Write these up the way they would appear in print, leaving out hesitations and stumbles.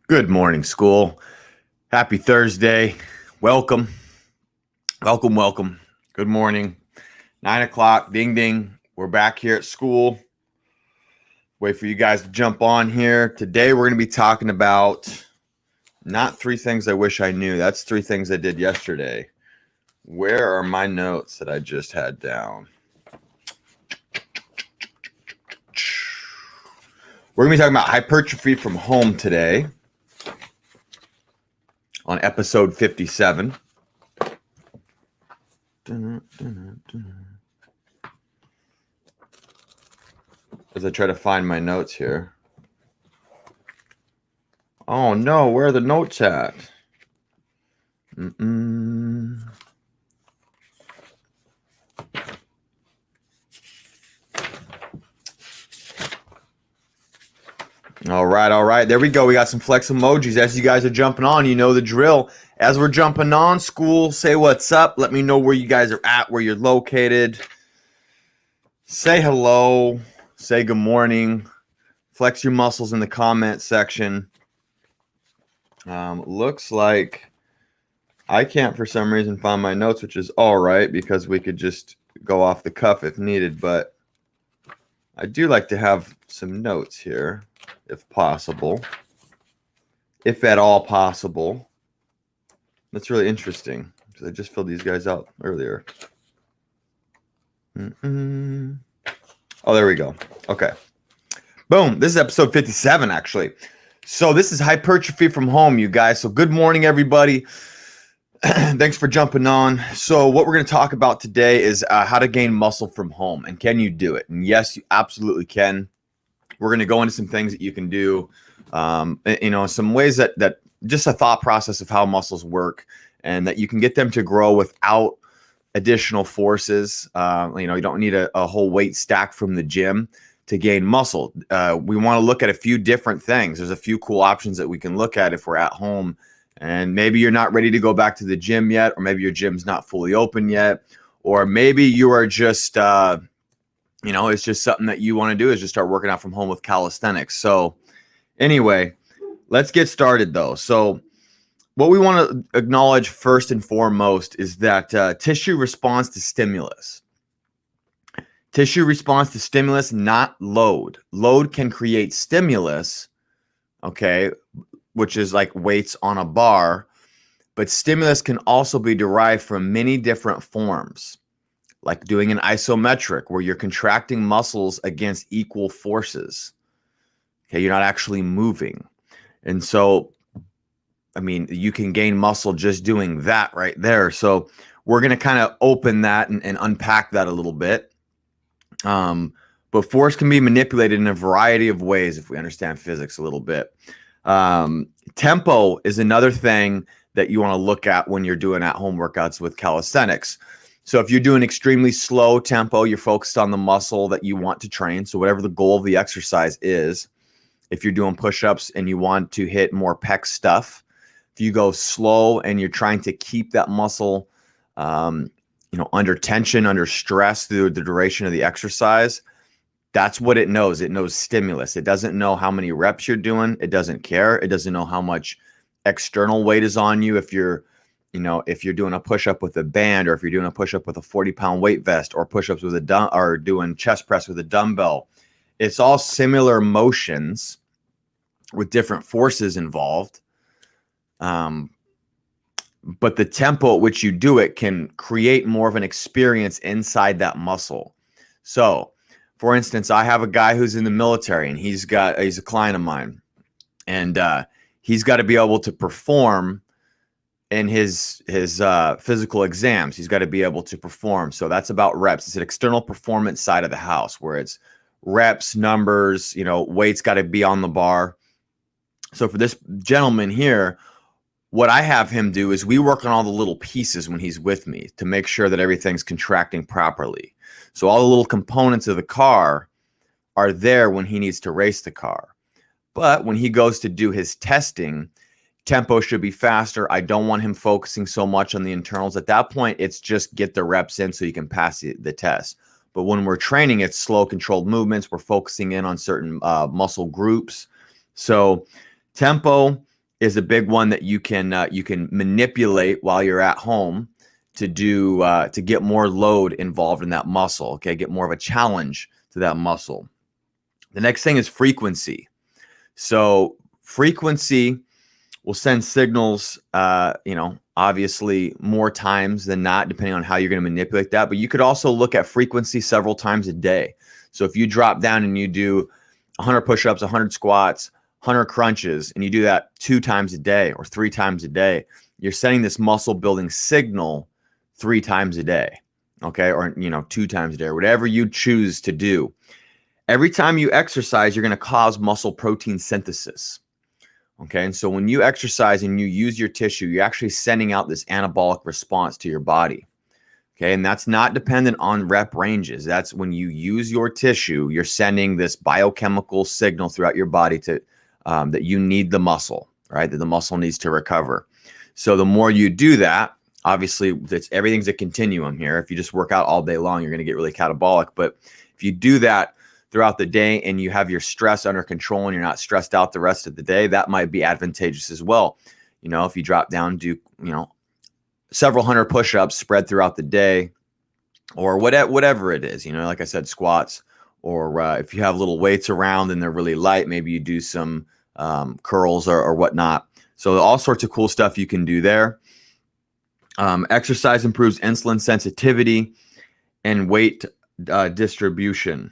Good morning, school. Happy Thursday. Welcome. Welcome, welcome. Good morning. 9 o'clock. Ding, ding. We're back here at school. Wait for you guys to jump on here. Today, we're going to be talking about not 3 things I wish I knew. That's 3 things I did yesterday. Where are my notes that I just had down? We're going to be talking about hypertrophy from home today on episode 57. As I try to find my notes here. Oh no, where are the notes at? All right. There we go. We got some flex emojis. As you guys are jumping on, you know the drill. As we're jumping on, school, say what's up. Let me know where you guys are at, where you're located. Say hello. Say good morning. Flex your muscles in the comment section. Looks like I can't, for some reason, find my notes, which is all right because we could just go off the cuff if needed. But I do like to have some notes here, if possible, if at all possible. That's really interesting because I just filled these guys out earlier. Oh, there we go. Okay. Boom. This is episode 57, actually. So this is hypertrophy from home, you guys. So good morning, everybody. Thanks for jumping on. So what we're going to talk about today is how to gain muscle from home. And can you do it? And yes, you absolutely can. We're going to go into some things that you can do, some ways that just a thought process of how muscles work and that you can get them to grow without additional forces. You don't need a whole weight stack from the gym to gain muscle. We want to look at a few different things. There's a few cool options that we can look at if we're at home and maybe you're not ready to go back to the gym yet, or maybe your gym's not fully open yet, or maybe you are just, it's just something that you want to do is just start working out from home with calisthenics. So anyway, let's get started though. So what we want to acknowledge first and foremost is that tissue responds to stimulus. Tissue responds to stimulus, not load. Load can create stimulus, okay, which is like weights on a bar, but stimulus can also be derived from many different forms, like doing an isometric where you're contracting muscles against equal forces. Okay, you're not actually moving. And so, you can gain muscle just doing that right there. So we're going to kind of open that and unpack that a little bit. But force can be manipulated in a variety of ways if we understand physics a little bit. Tempo is another thing that you want to look at when you're doing at-home workouts with calisthenics. So if you're doing extremely slow tempo, you're focused on the muscle that you want to train. So whatever the goal of the exercise is, if you're doing push-ups and you want to hit more pec stuff, if you go slow and you're trying to keep that muscle, under tension, under stress through the duration of the exercise, that's what it knows. It knows stimulus. It doesn't know how many reps you're doing. It doesn't care. It doesn't know how much external weight is on you. If you're doing a push-up with a band, or if you're doing a push-up with a 40-pound weight vest, or push-ups with or doing chest press with a dumbbell, it's all similar motions with different forces involved. But the tempo at which you do it can create more of an experience inside that muscle. So, for instance, I have a guy who's in the military, and he's a client of mine, and he's got to be able to perform in his physical exams. He's got to be able to perform. So that's about reps. It's an external performance side of the house where it's reps, numbers, weight's got to be on the bar. So for this gentleman here, what I have him do is we work on all the little pieces when he's with me to make sure that everything's contracting properly. So all the little components of the car are there when he needs to race the car. But when he goes to do his testing, tempo should be faster. I don't want him focusing so much on the internals. At that point, it's just get the reps in so you can pass the test. But when we're training, it's slow, controlled movements. We're focusing in on certain muscle groups. So tempo is a big one that you can manipulate while you're at home to do to get more load involved in that muscle. Okay, get more of a challenge to that muscle. The next thing is frequency. So frequency will send signals, obviously more times than not, depending on how you're going to manipulate that. But you could also look at frequency several times a day. So if you drop down and you do 100 push-ups, 100 squats, 100 crunches, and you do that 2 times a day or 3 times a day, you're sending this muscle building signal 3 times a day, okay? Or, 2 times a day, or whatever you choose to do. Every time you exercise, you're going to cause muscle protein synthesis, okay? And so when you exercise and you use your tissue, you're actually sending out this anabolic response to your body, okay? And that's not dependent on rep ranges. That's when you use your tissue, you're sending this biochemical signal throughout your body to that you need the muscle, right? That the muscle needs to recover. So the more you do that, obviously everything's a continuum here. If you just work out all day long, you're going to get really catabolic. But if you do that throughout the day and you have your stress under control and you're not stressed out the rest of the day, that might be advantageous as well. If you drop down, do, several hundred push-ups spread throughout the day, or whatever it is, like I said, squats, or if you have little weights around and they're really light, maybe you do some curls or whatnot. So all sorts of cool stuff you can do there. Exercise improves insulin sensitivity and weight distribution.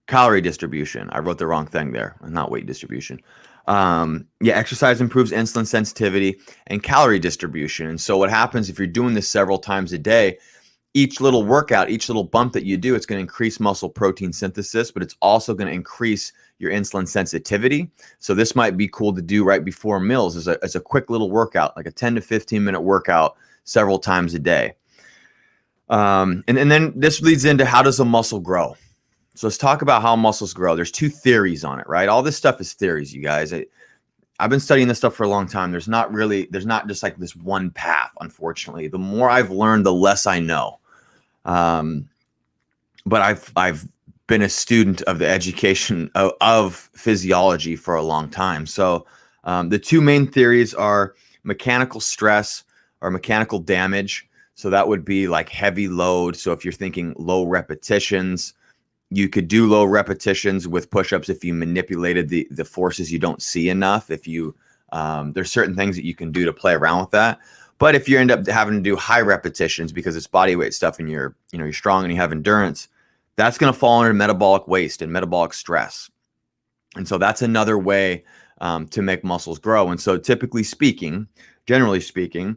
Calorie distribution. I wrote the wrong thing there, not weight distribution. Exercise improves insulin sensitivity and calorie distribution. And so what happens if you're doing this several times a day, each little workout, each little bump that you do, it's going to increase muscle protein synthesis, but it's also going to increase your insulin sensitivity. So this might be cool to do right before meals as a quick little workout, like a 10 to 15 minute workout several times a day. And then this leads into, how does a muscle grow? So let's talk about how muscles grow. There's 2 theories on it, right? All this stuff is theories, you guys. I've been studying this stuff for a long time. There's not just like this one path, unfortunately. The more I've learned, the less I know. But I've been a student of the education of physiology for a long time. So the 2 main theories are mechanical stress or mechanical damage. So that would be like heavy load. So if you're thinking low repetitions, you could do low repetitions with push-ups if you manipulated the forces you don't see enough. If you there's certain things that you can do to play around with that. But if you end up having to do high repetitions because it's body weight stuff and you're strong and you have endurance, that's going to fall under metabolic waste and metabolic stress. And so that's another way to make muscles grow. And so typically speaking, generally speaking,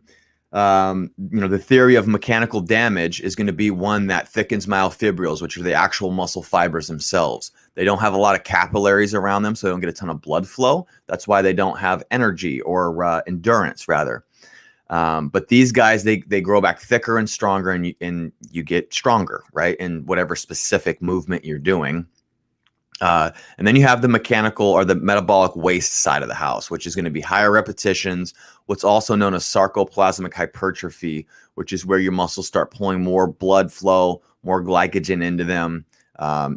the theory of mechanical damage is going to be one that thickens myofibrils, which are the actual muscle fibers themselves. They don't have a lot of capillaries around them, so they don't get a ton of blood flow. That's why they don't have energy or endurance, rather. But these guys, they grow back thicker and stronger, and you get stronger, right, in whatever specific movement you're doing. And then you have the mechanical or the metabolic waste side of the house, which is going to be higher repetitions, what's also known as sarcoplasmic hypertrophy, which is where your muscles start pulling more blood flow, more glycogen into them.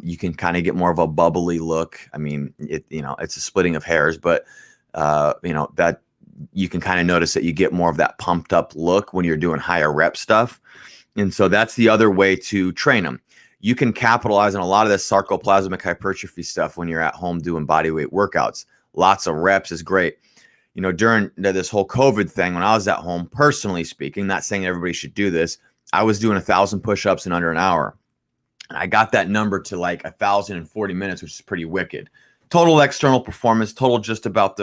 You can kind of get more of a bubbly look. I mean, it's a splitting of hairs, but that you can kind of notice that you get more of that pumped up look when you're doing higher rep stuff. And so that's the other way to train them. You can capitalize on a lot of this sarcoplasmic hypertrophy stuff when you're at home doing body weight workouts. Lots of reps is great. During this whole COVID thing, when I was at home, personally speaking, not saying everybody should do this, I was doing 1,000 push-ups in under an hour. And I got that number to like 1,040 minutes, which is pretty wicked. Total external performance, total just about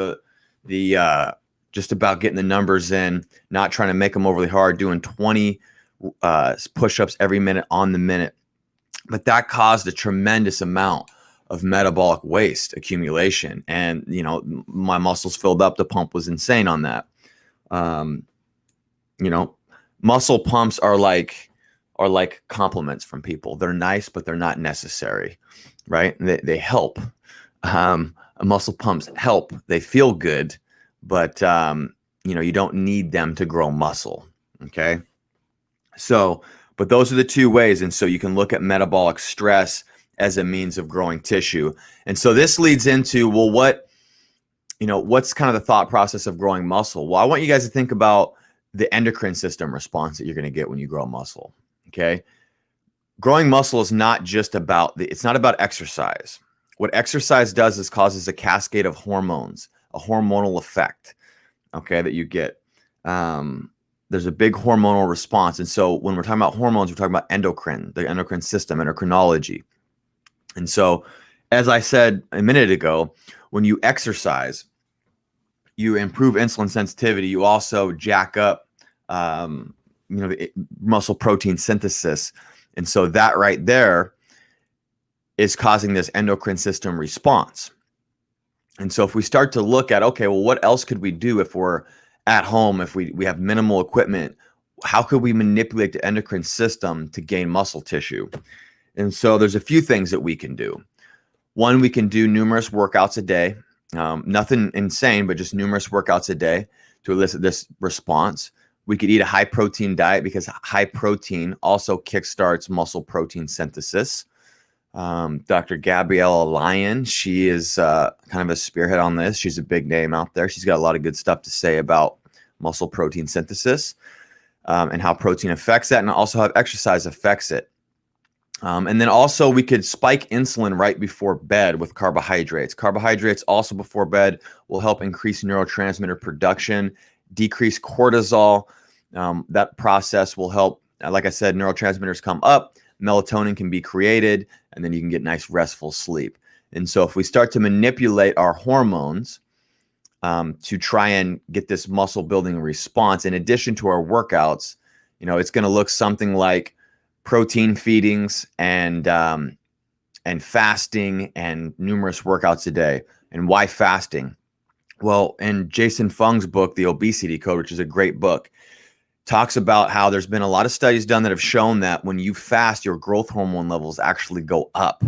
just about getting the numbers in, not trying to make them overly hard, doing 20 push-ups every minute on the minute. But that caused a tremendous amount of metabolic waste accumulation. And, my muscles filled up. The pump was insane on that. Muscle pumps are like compliments from people. They're nice, but they're not necessary, right? They help. Muscle pumps help. They feel good, but, you don't need them to grow muscle. Okay. So, but those are the 2 ways. And so you can look at metabolic stress as a means of growing tissue. And so this leads into, well, what's kind of the thought process of growing muscle? Well, I want you guys to think about the endocrine system response that you're going to get when you grow muscle. Okay. Growing muscle is not just about it's not about exercise. What exercise does is causes a cascade of hormones, a hormonal effect, okay, that you get. There's a big hormonal response. And so when we're talking about hormones, we're talking about endocrine, the endocrine system, endocrinology. And so, as I said a minute ago, when you exercise, you improve insulin sensitivity. You also jack up, the muscle protein synthesis. And so that right there is causing this endocrine system response. And so if we start to look at, okay, well, what else could we do if we're at home, if we have minimal equipment? How could we manipulate the endocrine system to gain muscle tissue? And so there's a few things that we can do. One, we can do numerous workouts a day. Nothing insane, but just numerous workouts a day to elicit this response. We could eat a high protein diet because high protein also kickstarts muscle protein synthesis. Dr. Gabriella Lyon, she is kind of a spearhead on this. She's a big name out there. She's got a lot of good stuff to say about muscle protein synthesis and how protein affects that, and also how exercise affects it. And then also we could spike insulin right before bed with carbohydrates. Carbohydrates also before bed will help increase neurotransmitter production, decrease cortisol. That process will help, like I said, neurotransmitters come up, melatonin can be created, and then you can get nice restful sleep. And so if we start to manipulate our hormones to try and get this muscle building response, in addition to our workouts, it's going to look something like protein feedings and fasting and numerous workouts a day. And why fasting? Well, in Jason Fung's book, The Obesity Code, which is a great book, talks about how there's been a lot of studies done that have shown that when you fast, your growth hormone levels actually go up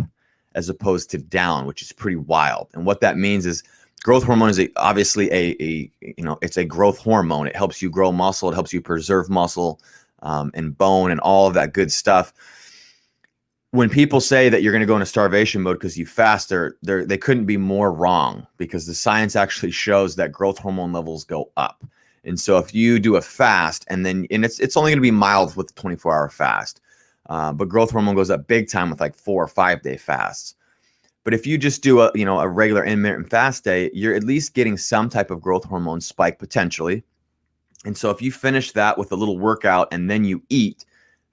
as opposed to down, which is pretty wild. And what that means is growth hormone is obviously it's a growth hormone. It helps you grow muscle. It helps you preserve muscle and bone and all of that good stuff. When people say that you're going to go into starvation mode because you fast, they couldn't be more wrong, because the science actually shows that growth hormone levels go up. And so if you do a fast and it's only going to be mild with the 24-hour fast, but growth hormone goes up big time with like 4 or 5 day fasts. But if you just do a regular intermittent fast day, you're at least getting some type of growth hormone spike potentially. And so if you finish that with a little workout and then you eat,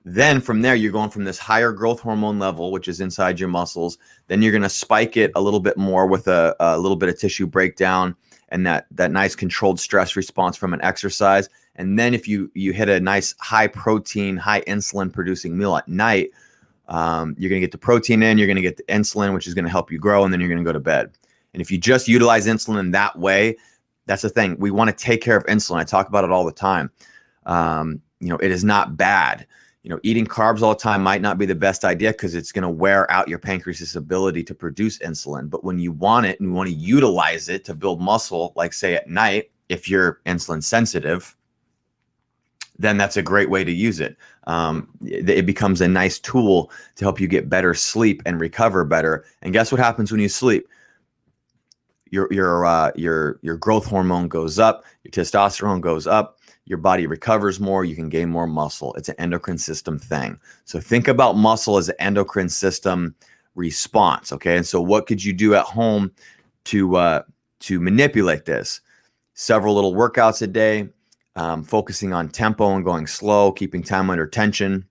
then from there, you're going from this higher growth hormone level, which is inside your muscles. Then you're going to spike it a little bit more with a little bit of tissue breakdown and that nice controlled stress response from an exercise. And then if you hit a nice high protein, high insulin producing meal at night, you're going to get the protein in, you're going to get the insulin, which is going to help you grow, and then you're going to go to bed. And if you just utilize insulin in that way, that's the thing. We want to take care of insulin. I talk about it all the time. It is not bad. Eating carbs all the time might not be the best idea because it's going to wear out your pancreas's ability to produce insulin. But when you want it and you want to utilize it to build muscle, like say at night, if you're insulin sensitive, then that's a great way to use it. It becomes a nice tool to help you get better sleep and recover better. And guess what happens when you sleep? Your growth hormone goes up, your testosterone goes up, your body recovers more, you can gain more muscle. It's an endocrine system thing. So think about muscle as an endocrine system response, okay? And so what could you do at home to manipulate this? Several little workouts a day, focusing on tempo and going slow, keeping time under tension,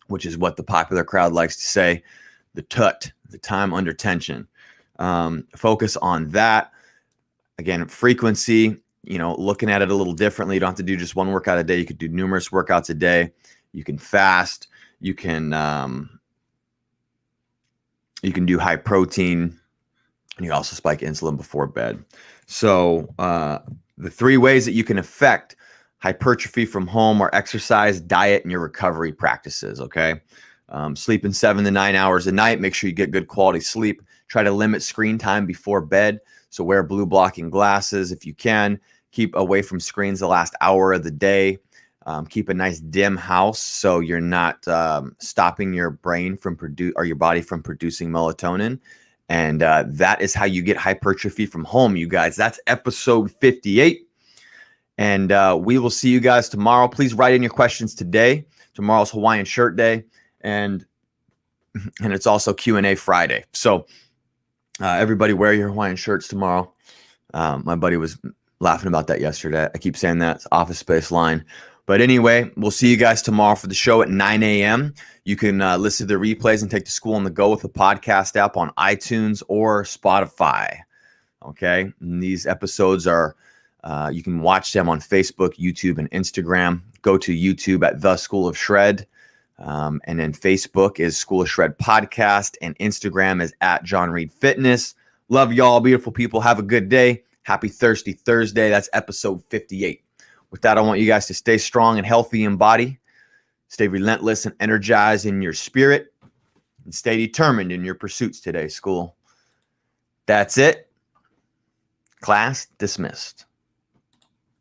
which is what the popular crowd likes to say, the TUT, the time under tension. Focus on that. Again, frequency, looking at it a little differently. You don't have to do just one workout a day. You could do numerous workouts a day. You can fast. You can do high protein, and you also spike insulin before bed. So the 3 ways that you can affect hypertrophy from home are exercise, diet, and your recovery practices. Okay. Sleeping 7 to 9 hours a night. Make sure you get good quality sleep. Try to limit screen time before bed. So wear blue blocking glasses if you can. Keep away from screens the last hour of the day. Keep a nice dim house so you're not stopping your brain from your body from producing melatonin. And that is how you get hypertrophy from home, you guys. That's episode 58. And we will see you guys tomorrow. Please write in your questions today. Tomorrow's Hawaiian Shirt Day. And it's also Q&A Friday. So everybody wear your Hawaiian shirts tomorrow. My buddy was laughing about that yesterday. I keep saying that. It's Office Space line. But anyway, we'll see you guys tomorrow for the show at 9 a.m. You can listen to the replays and take to school on the go with the podcast app on iTunes or Spotify. Okay? And these episodes are, you can watch them on Facebook, YouTube, and Instagram. Go to YouTube at The School of Shred. And then Facebook is School of Shred Podcast. And Instagram is at John Reed Fitness. Love y'all, beautiful people. Have a good day. Happy Thirsty Thursday. That's episode 58. With that, I want you guys to stay strong and healthy in body. Stay relentless and energized in your spirit. And stay determined in your pursuits today, school. That's it. Class dismissed.